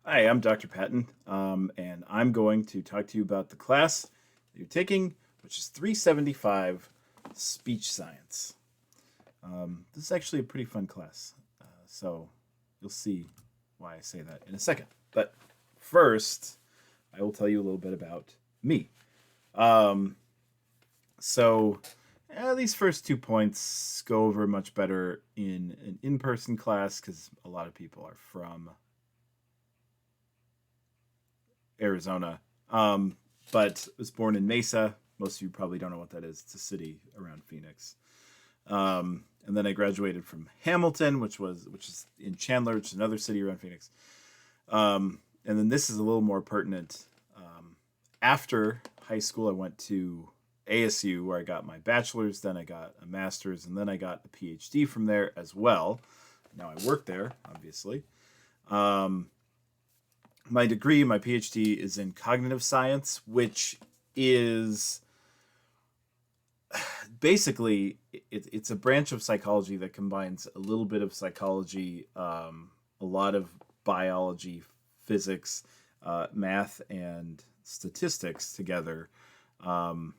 Hi, I'm Dr. Patton, and I'm going to talk to you about the class that you're taking, which is 375 Speech Science. This is actually a pretty fun class, so you'll see why I say that in a second. But first, I will tell you a little bit about me. Um, so, these first 2 points go over much better in an in person class because a lot of people are from Arizona. Um, but was born in Mesa. Most of you probably don't know what that is. It's a city around Phoenix. And then I graduated from Hamilton, which is in Chandler, which is another city around Phoenix. And then this is a little more pertinent. After high school, I went to ASU where I got my bachelor's, then I got a master's, and then I got a PhD from there as well. Now I work there, obviously. Um, my degree, my PhD, is in cognitive science, which is basically it's a branch of psychology that combines a little bit of psychology, a lot of biology, physics, math, and statistics together. Um,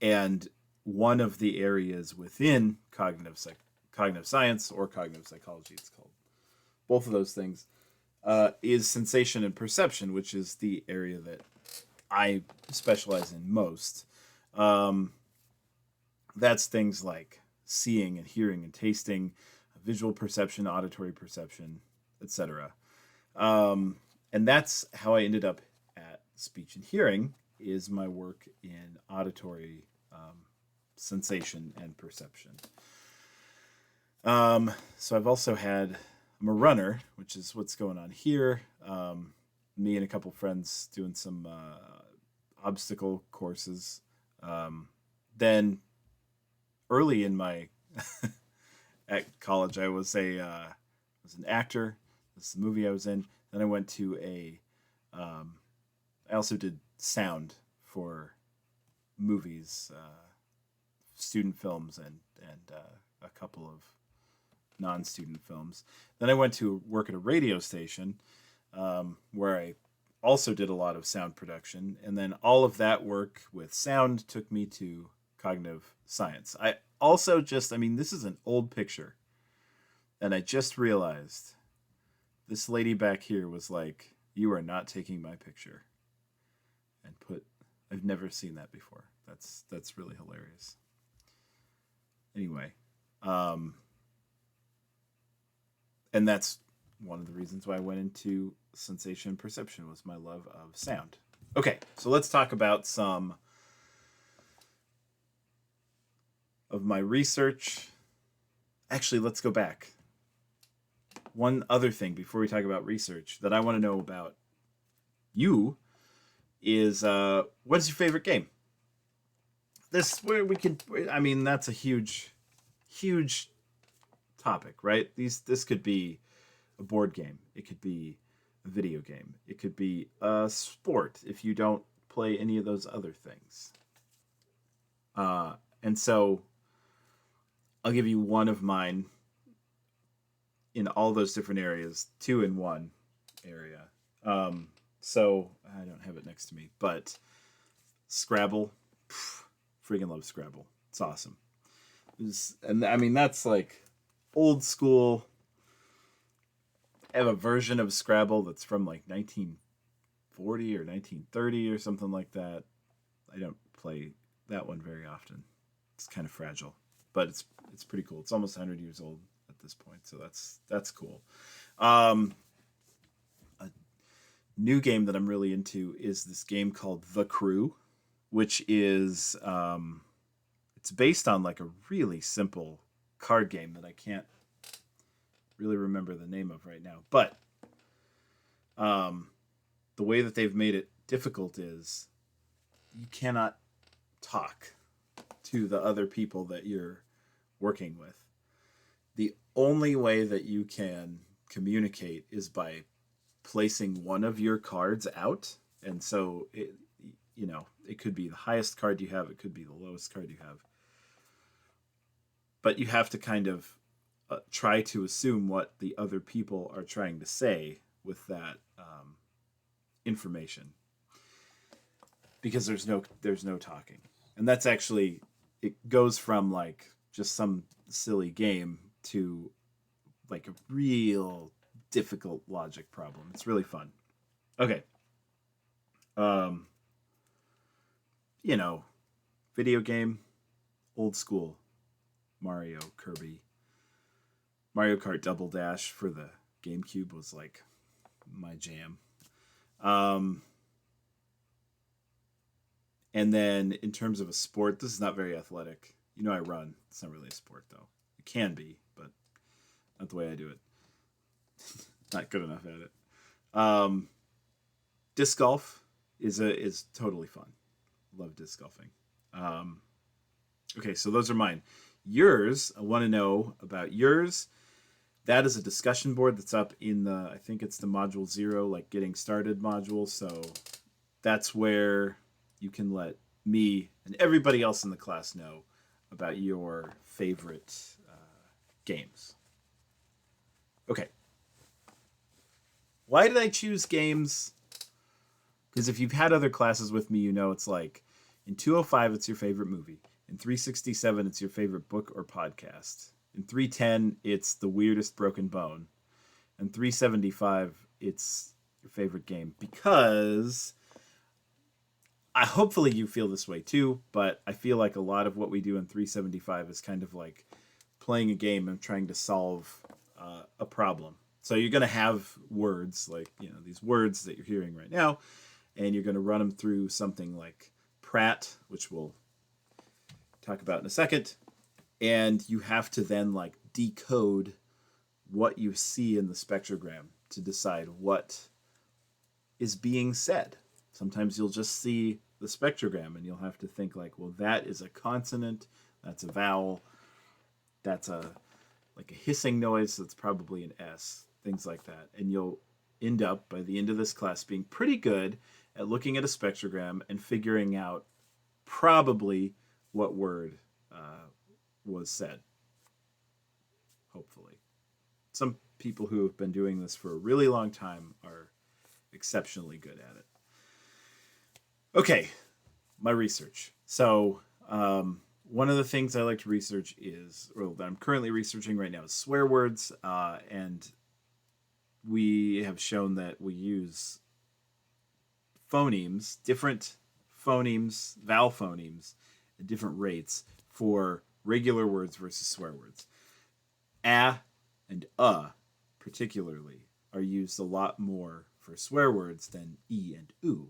and one of the areas within cognitive science or cognitive psychology, it's called both of those things, is sensation and perception, which is the area that I specialize in most. Um, that's things like seeing and hearing and tasting, visual perception, auditory perception, etc. And that's how I ended up at speech and hearing. Is my work in auditory sensation and perception. So I've also had I'm a runner, which is what's going on here. Me and a couple friends doing some obstacle courses. Then early in my at college, I was an actor. This is the movie I was in. Then I went to a. I also did sound for movies, student films, and a couple of non-student films. Then I went to work at a radio station where I also did a lot of sound production, and then all of that work with sound took me to cognitive science. I also I mean, this is an old picture, and I just realized this lady back here was like, "You are not taking my picture," and put. I've never seen that before. That's really hilarious. Anyway, um, and that's one of the reasons why I went into sensation and perception was my love of sound. Okay, so let's talk about some of my research. Actually, let's go back. One other thing before we talk about research that I want to know about you is what is your favorite game? This where we could. I mean, that's a huge topic, right? This could be a board game. It could be a video game. It could be a sport if you don't play any of those other things. And so I'll give you one of mine in all those different areas, two in one area. So I don't have it next to me, but Scrabble, freaking love Scrabble. It's awesome. And I mean, that's like old school. I have a version of Scrabble that's from like 1940 or 1930 or something like that. I don't play that one very often. It's kind of fragile, but it's pretty cool. It's almost 100 years old at this point, so that's cool. Um, a new game that I'm really into is this game called The Crew, which is it's based on like a really simple card game that I can't really remember the name of right now. But um, the way that they've made it difficult is you cannot talk to the other people that you're working with. The only way that you can communicate is by placing one of your cards out. And so it could be the highest card you have, it could be the lowest card you have. But you have to kind of try to assume what the other people are trying to say with that information, because there's no talking. And that's actually, it goes from like just some silly game to like a real difficult logic problem. It's really fun. Okay. Um, you know, video game, old school, Mario, Kirby, Mario Kart Double Dash for the GameCube was like my jam. Um, and then in terms of a sport, this is not very athletic. You know, I run. It's not really a sport though. It can be, but not the way I do it. Not good enough at it. Um, disc golf is totally fun. Love disc golfing. Um, okay, so those are mine. Yours, I want to know about yours. That is a discussion board that's up in the, I think it's the module 0, like getting started module. So that's where you can let me and everybody else in the class know about your favorite games. Okay. Why did I choose games? Because if you've had other classes with me, you know it's like in 205, it's your favorite movie. In 367, it's your favorite book or podcast. In 310, it's the weirdest broken bone. And 375, it's your favorite game. Because hopefully you feel this way too, but I feel like a lot of what we do in 375 is kind of like playing a game and trying to solve a problem. So you're going to have words like, these words that you're hearing right now, and you're going to run them through something like Pratt, which we'll talk about in a second. And you have to then like decode what you see in the spectrogram to decide what is being said. Sometimes you'll just see the spectrogram and you'll have to think like, well, that is a consonant, that's a vowel, that's like a hissing noise, that's probably an S, things like that. And you'll end up, by the end of this class, being pretty good at looking at a spectrogram and figuring out probably what word was said. Hopefully. Some people who have been doing this for a really long time are exceptionally good at it. Okay, my research. So one of the things I like to research is, or that I'm currently researching right now, is swear words. And we have shown that we use phonemes, different phonemes, vowel phonemes, at different rates for regular words versus swear words. A and particularly, are used a lot more for swear words than E and oo.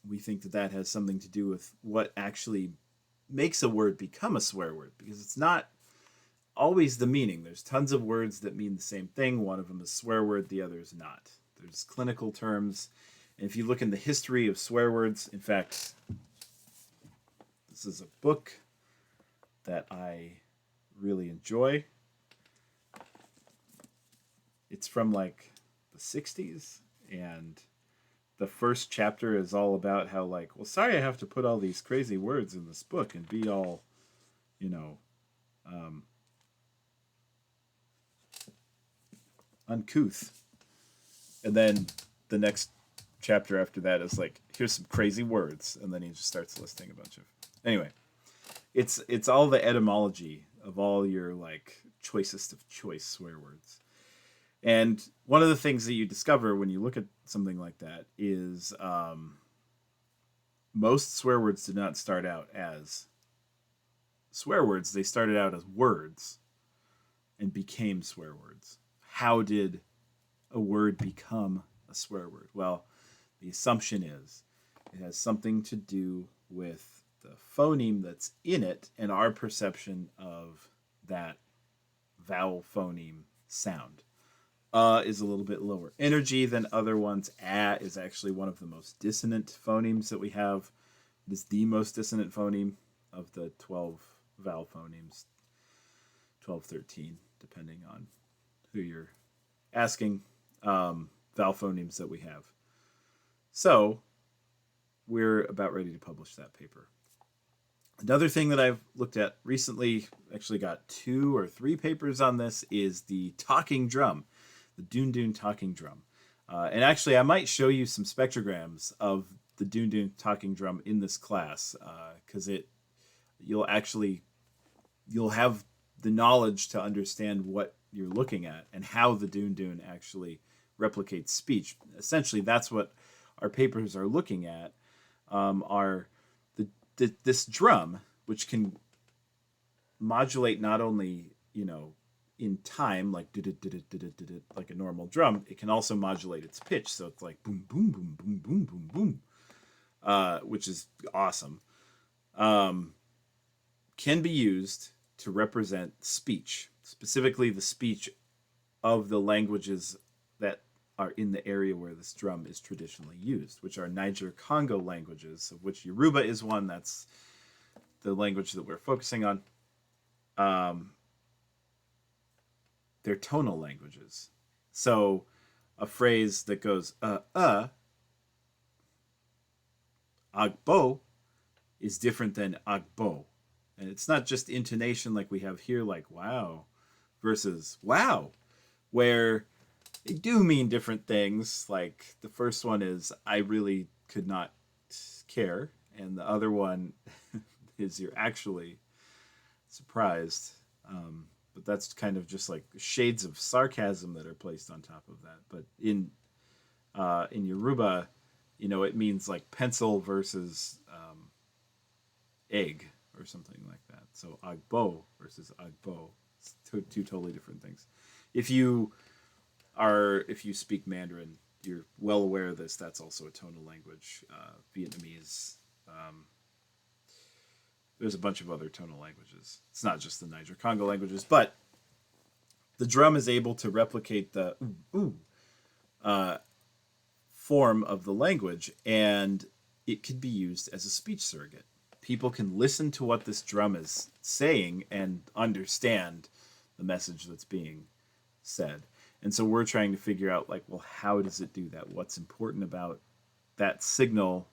We think that has something to do with what actually makes a word become a swear word, because it's not always the meaning. There's tons of words that mean the same thing. One of them is a swear word, the other is not. There's clinical terms. And if you look in the history of swear words, in fact, this is a book that I really enjoy. It's from like the 60s, and the first chapter is all about how like, well, sorry I have to put all these crazy words in this book and be all, uncouth. And then the next chapter after that is like, here's some crazy words, and then he just starts listing a bunch of. Anyway, it's all the etymology of all your like choicest of choice swear words. And one of the things that you discover when you look at something like that is most swear words did not start out as swear words. They started out as words and became swear words. How did a word become a swear word? Well, the assumption is it has something to do with the phoneme that's in it and our perception of that vowel phoneme sound. Is a little bit lower energy than other ones. A is actually one of the most dissonant phonemes that we have. It is the most dissonant phoneme of the 12 vowel phonemes. 12, 13, depending on who you're asking. Vowel phonemes that we have. So, we're about ready to publish that paper. Another thing that I've looked at recently, actually got 2 or 3 papers on this, is the talking drum. the Doon Doon talking drum. And actually, I might show you some spectrograms of the Doon Doon talking drum in this class, because you'll have the knowledge to understand what you're looking at and how the Doon Doon actually replicates speech. Essentially, that's what our papers are looking at. Are this drum, which can modulate not only in time, like like a normal drum, it can also modulate its pitch. So it's like boom, boom, boom, boom, boom, boom, boom, which is awesome. Can be used to represent speech, specifically the speech of the languages that are in the area where this drum is traditionally used, which are Niger-Congo languages, of which Yoruba is one. That's the language that we're focusing on. They're tonal languages. So a phrase that goes agbo is different than agbo. And it's not just intonation like we have here, like wow versus wow, where they do mean different things. Like the first one is I really could not care, and the other one is you're actually surprised. But that's kind of just like shades of sarcasm that are placed on top of that. But in Yoruba, it means like pencil versus egg or something like that. So agbo versus agbo, it's two totally different things. If you speak Mandarin, you're well aware of this. That's also a tonal language. Vietnamese. There's a bunch of other tonal languages. It's not just the Niger-Congo languages, but the drum is able to replicate the form of the language, and it could be used as a speech surrogate. People can listen to what this drum is saying and understand the message that's being said. And so we're trying to figure out, like, well, how does it do that? What's important about that signal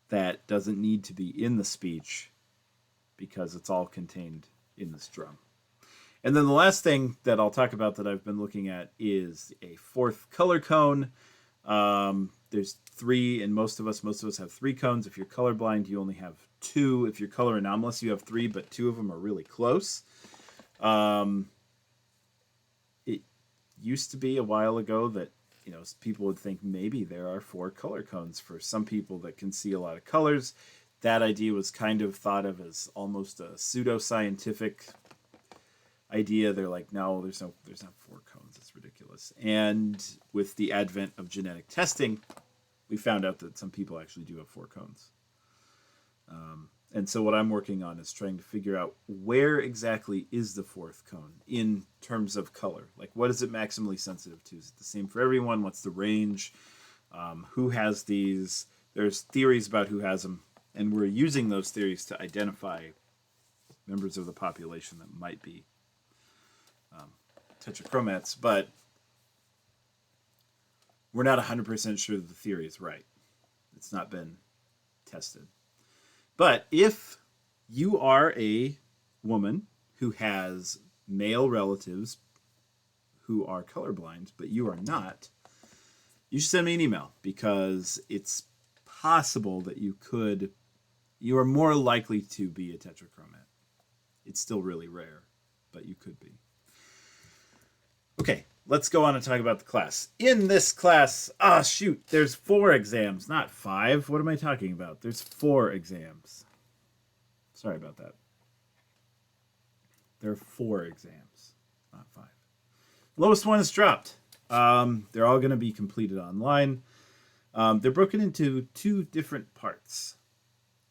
that doesn't need to be in the speech because it's all contained in this drum. And then the last thing that I'll talk about that I've been looking at is a fourth color cone. There's three, and most of us have 3 cones. If you're colorblind, you only have 2. If you're color anomalous, you have 3, but 2 of them are really close. It used to be a while ago that people would think maybe there are 4 color cones for some people that can see a lot of colors. That idea was kind of thought of as almost a pseudoscientific idea. They're like, no, there's not 4 cones. It's ridiculous. And with the advent of genetic testing, we found out that some people actually do have 4 cones. And so what I'm working on is trying to figure out where exactly is the 4th cone in terms of color. Like, what is it maximally sensitive to? Is it the same for everyone? What's the range? Who has these? There's theories about who has them, and we're using those theories to identify members of the population that might be tetrachromats, but we're not 100% sure that the theory is right. It's not been tested. But if you are a woman who has male relatives who are colorblind, but you are not, you should send me an email, because it's possible that you are more likely to be a tetrachromat. It's still really rare, but you could be. Okay, let's go on and talk about the class. In this class, there's 4 exams, not 5. What am I talking about? There's 4 exams. Sorry about that. There are 4 exams, not 5. Lowest one is dropped. They're all going to be completed online. They're broken into 2 different parts.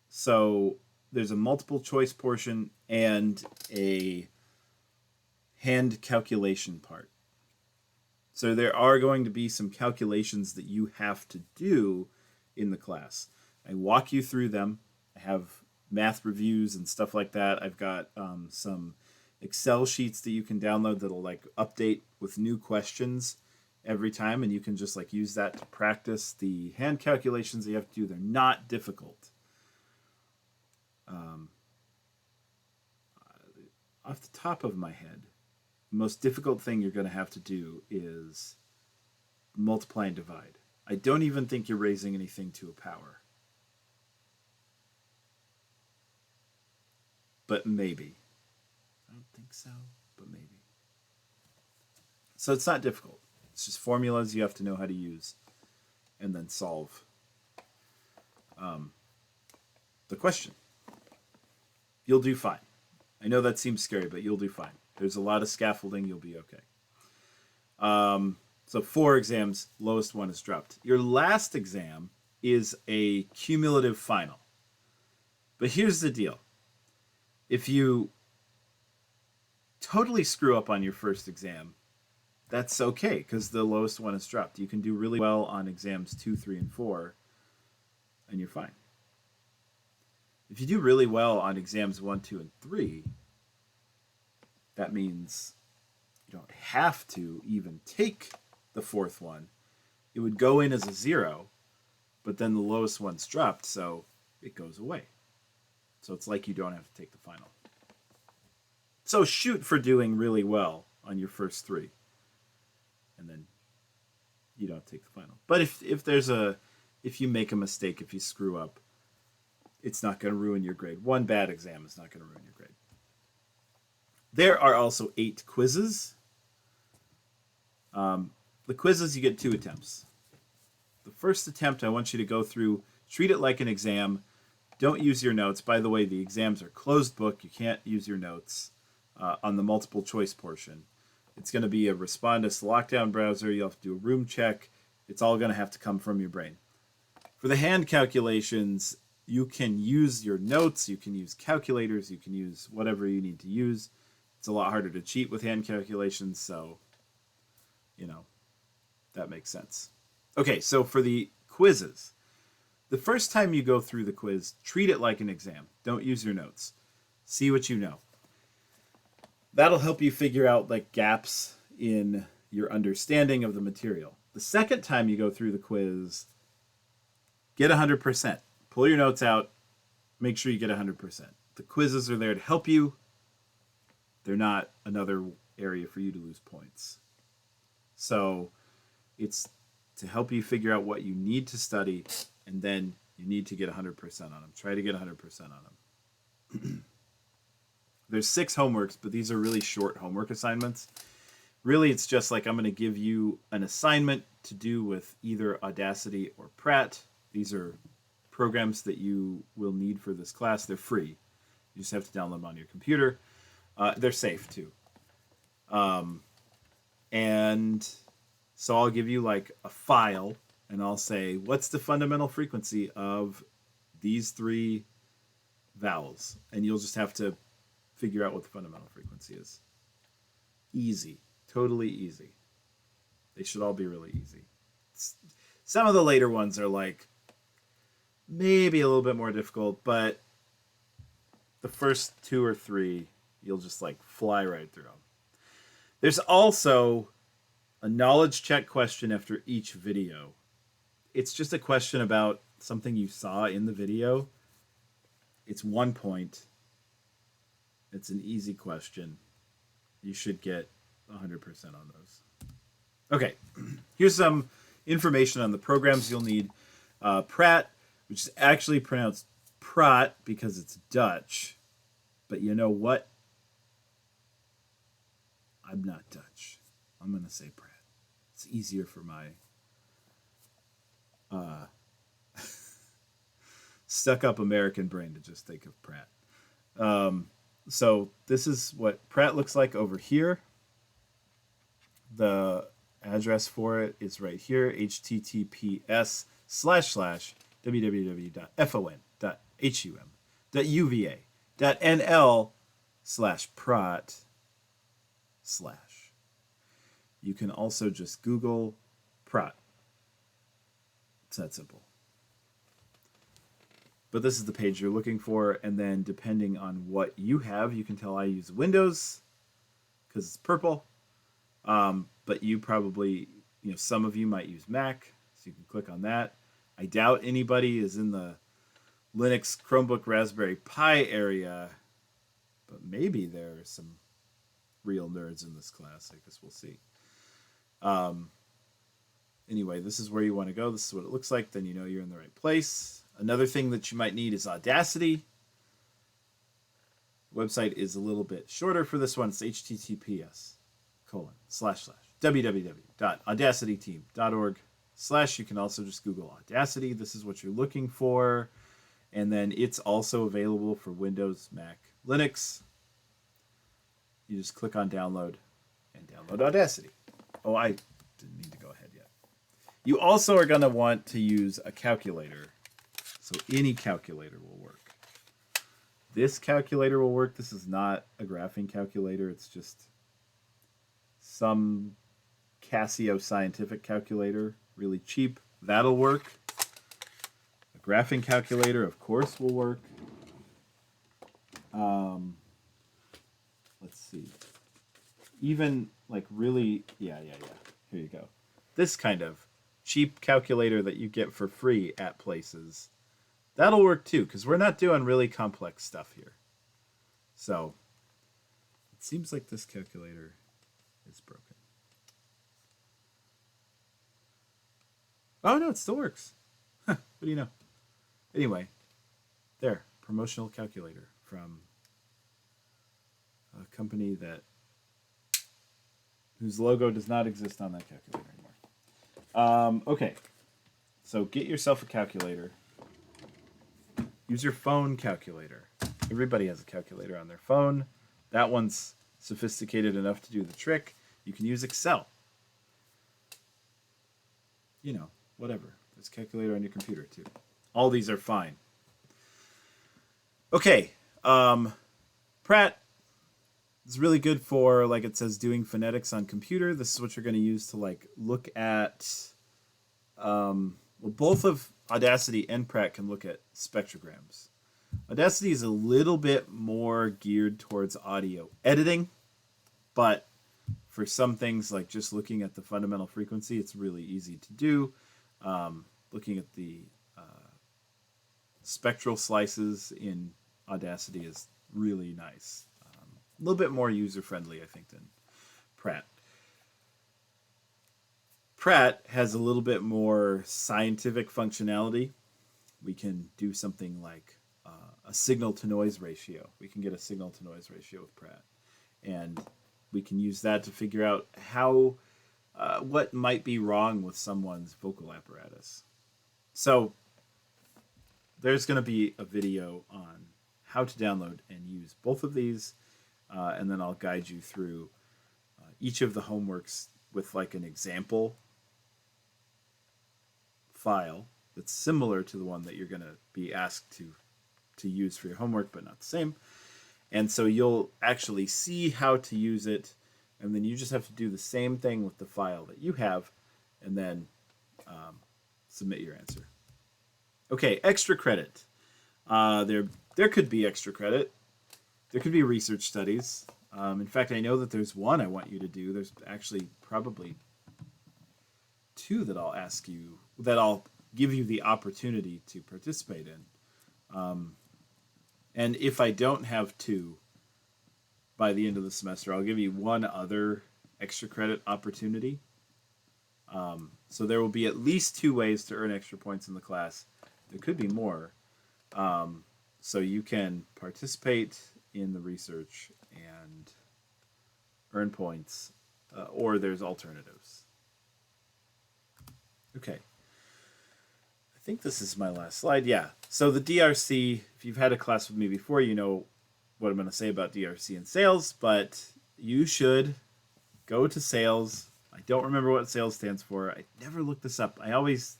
So there's a multiple choice portion and a hand calculation part. So there are going to be some calculations that you have to do in the class. I walk you through them. I have math reviews and stuff like that. I've got some Excel sheets that you can download that'll like update with new questions every time, and you can just like use that to practice the hand calculations that you have to do. They're not difficult. Off the top of my head, most difficult thing you're going to have to do is multiply and divide. I don't even think you're raising anything to a power. But maybe. I don't think so, but maybe. So it's not difficult. It's just formulas you have to know how to use and then solve the question. You'll do fine. I know that seems scary, but you'll do fine. There's a lot of scaffolding. You'll be okay. So 4 exams, lowest one is dropped. Your last exam is a cumulative final. But here's the deal. If you totally screw up on your first exam, that's okay, because the lowest one is dropped. You can do really well on exams 2, 3, and 4, and you're fine. If you do really well on exams 1, 2, and 3, that means you don't have to even take the 4th one. It would go in as a 0, but then the lowest one's dropped, so it goes away. So it's like you don't have to take the final. So shoot for doing really well on your first 3, and then you don't take the final. But if you make a mistake, if you screw up, it's not going to ruin your grade. One bad exam is not going to ruin your grade. There are also 8 quizzes. The quizzes, you get 2 attempts. The first attempt, I want you to go through, treat it like an exam. Don't use your notes. By the way, the exams are closed book. You can't use your notes on the multiple choice portion. It's going to be a Respondus lockdown browser. You'll have to do a room check. It's all going to have to come from your brain. For the hand calculations, you can use your notes. You can use calculators. You can use whatever you need to use. It's a lot harder to cheat with hand calculations, so, that makes sense. Okay, so for the quizzes, the first time you go through the quiz, treat it like an exam. Don't use your notes. See what you know. That'll help you figure out gaps in your understanding of the material. The second time you go through the quiz, get 100%. Pull your notes out. Make sure you get 100%. The quizzes are there to help you. They're not another area for you to lose points. So it's to help you figure out what you need to study, and then you need to get 100% on them. Try to get 100% on them. There's 6 homeworks, but these are really short homework assignments. Really, it's just I'm going to give you an assignment to do with either Audacity or Pratt. These are programs that you will need for this class. They're free. You just have to download them on your computer. They're safe, too. And so I'll give you a file, and I'll say, what's the fundamental frequency of these 3 vowels? And you'll just have to figure out what the fundamental frequency is. Easy. Totally easy. They should all be really easy. Some of the later ones are maybe a little bit more difficult, but the first 2 or 3, you'll just fly right through them. There's also a knowledge check question after each video. It's just a question about something you saw in the video. It's 1 point. It's an easy question. You should get 100% on those. Okay, here's some information on the programs you'll need. Pratt, which is actually pronounced Prat because it's Dutch. But you know what? I'm not Dutch. I'm going to say Pratt. It's easier for my stuck-up American brain to just think of Pratt. So this is what Pratt looks like over here. The address for it is right here, https://www.fon.hum.uva.nl/Pratt/. You can also just Google Pratt. It's that simple. But this is the page you're looking for, and then depending on what you have, you can tell I use Windows because it's purple. But you probably, some of you might use Mac, so you can click on that. I doubt anybody is in the Linux, Chromebook, Raspberry Pi area, but maybe there are some real nerds in this class. I guess we'll see. Anyway, this is where you want to go. This is what it looks like. Then you know you're in the right place. Another thing that you might need is Audacity. The website is a little bit shorter for this one. It's https://www.audacityteam.org/ You can also just Google Audacity. This is what you're looking for. And then it's also available for Windows, Mac, Linux. You just click on download and download Audacity. Oh, I didn't need to go ahead yet. You also are going to want to use a calculator. So any calculator will work. This calculator will work. This is not a graphing calculator. It's just some Casio scientific calculator. Really cheap. That'll work. A graphing calculator, of course, will work. Let's see. Even like really, yeah. Here you go. This kind of cheap calculator that you get for free at places. That'll work too, because we're not doing really complex stuff here. So, it seems like this calculator is broken. Oh no, it still works. Huh, what do you know? Anyway, there, promotional calculator from a company whose logo does not exist on that calculator anymore. Okay, so get yourself a calculator. Use your phone calculator. Everybody has a calculator on their phone. That one's sophisticated enough to do the trick. You can use Excel. You know, whatever. There's a calculator on your computer too. All these are fine. Okay. Pratt is really good for, like it says, doing phonetics on computer. This is what you're going to use to like look at. Well, both of Audacity and Pratt can look at spectrograms. Audacity is a little bit more geared towards audio editing, but for some things like just looking at the fundamental frequency, it's really easy to do. Looking at the spectral slices in Audacity is really nice. A little bit more user-friendly, I think, than Pratt. Pratt has a little bit more scientific functionality. We can do something like a signal-to-noise ratio. We can get a signal-to-noise ratio with Pratt. And we can use that to figure out how what might be wrong with someone's vocal apparatus. So there's going to be a video on how to download and use both of these, and then I'll guide you through each of the homeworks with like an example file that's similar to the one that you're going to be asked to use for your homework, but not the same. And so you'll actually see how to use it, and then you just have to do the same thing with the file that you have, and then submit your answer. Okay, extra credit. There could be extra credit. There could be research studies. In fact, I know that there's one I want you to do. There's actually probably two that I'll ask you, that I'll give you the opportunity to participate in. And if I don't have two by the end of the semester, I'll give you one other extra credit opportunity. So there will be at least 2 ways to earn extra points in the class. There could be more. So you can participate in the research and earn points, or there's alternatives. Okay. I think this is my last slide. Yeah. So the DRC, if you've had a class with me before, you know what I'm going to say about DRC and sales, but you should go to sales. I don't remember what sales stands for. I never looked this up. I always,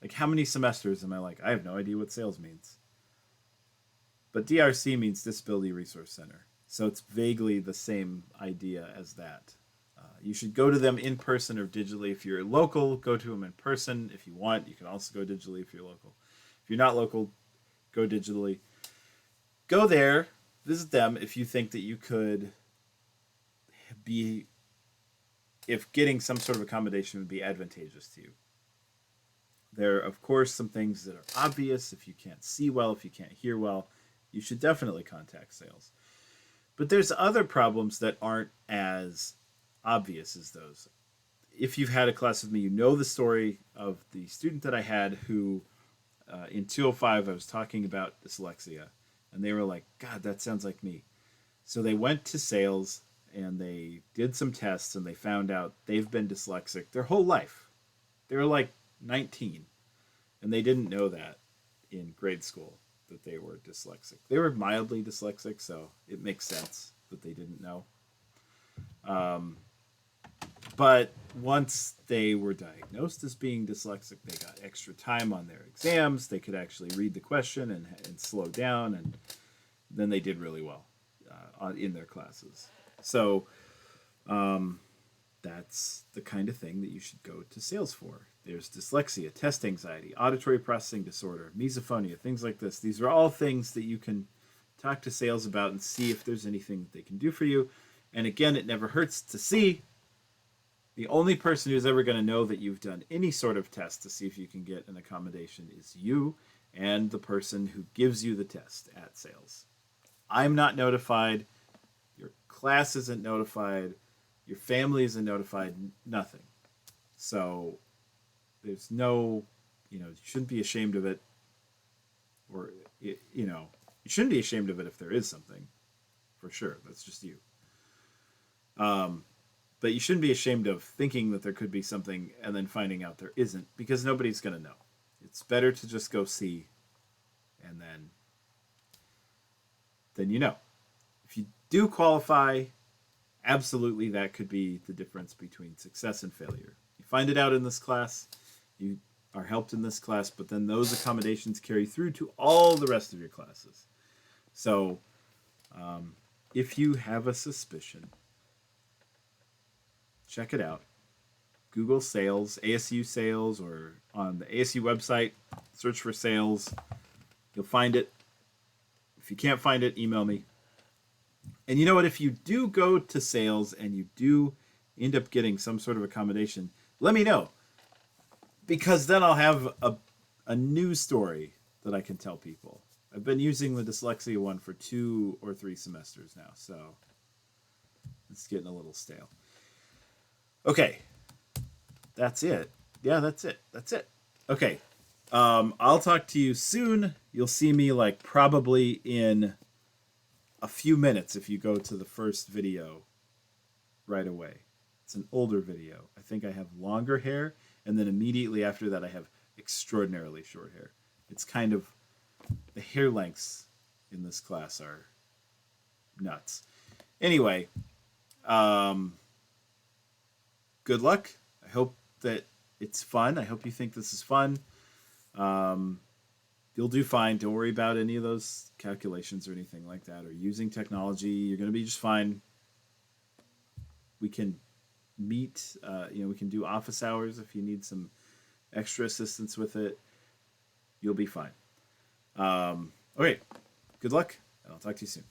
like, how many semesters am I like, I have no idea what sales means. But DRC means Disability Resource Center. So it's vaguely the same idea as that. You should go to them in person or digitally. If you're local, go to them in person. If you want, you can also go digitally if you're local. If you're not local, go digitally. Go there, visit them if you think that you could be, if getting some sort of accommodation would be advantageous to you. There are, of course, some things that are obvious. If you can't see well, if you can't hear well, you should definitely contact sales. But there's other problems that aren't as obvious as those. If you've had a class with me, you know the story of the student that I had who, in 205, I was talking about dyslexia. And they were like, God, that sounds like me. So they went to sales and they did some tests and they found out they've been dyslexic their whole life. They were like 19 and they didn't know that in grade school that they were dyslexic. They were mildly dyslexic, so it makes sense that they didn't know. But once they were diagnosed as being dyslexic, they got extra time on their exams. They could actually read the question and slow down, and then they did really well in their classes. So that's the kind of thing that you should go to sales for. There's dyslexia, test anxiety, auditory processing disorder, misophonia, things like this. These are all things that you can talk to sales about and see if there's anything that they can do for you. And again, it never hurts to see. The only person who's ever going to know that you've done any sort of test to see if you can get an accommodation is you and the person who gives you the test at sales. I'm not notified. Your class isn't notified. Your family isn't notified. Nothing. So there's no, you shouldn't be ashamed of it. Or, you shouldn't be ashamed of it if there is something. For sure. That's just you. But you shouldn't be ashamed of thinking that there could be something and then finding out there isn't, because nobody's going to know. It's better to just go see, and then you know. If you do qualify, absolutely that could be the difference between success and failure. You find it out in this class, you are helped in this class, but then those accommodations carry through to all the rest of your classes. So if you have a suspicion, check it out. Google sales, ASU sales, or on the ASU website, search for sales. You'll find it. If you can't find it, email me. And you know what? If you do go to sales and you do end up getting some sort of accommodation, let me know. Because then I'll have a news story that I can tell people. I've been using the dyslexia one for 2 or 3 semesters now, so it's getting a little stale. Okay, that's it. Yeah, that's it. Okay, I'll talk to you soon. You'll see me probably in a few minutes if you go to the first video right away. It's an older video. I think I have longer hair, and then immediately after that I have extraordinarily short hair. It's kind of, the hair lengths in this class are nuts. Anyway, good luck. I hope that it's fun. I hope you think this is fun. You'll do fine. Don't worry about any of those calculations or anything like that, or using technology. You're going to be just fine. We can meet, we can do office hours if you need some extra assistance with it. You'll be fine. Okay. Good luck, and I'll talk to you soon.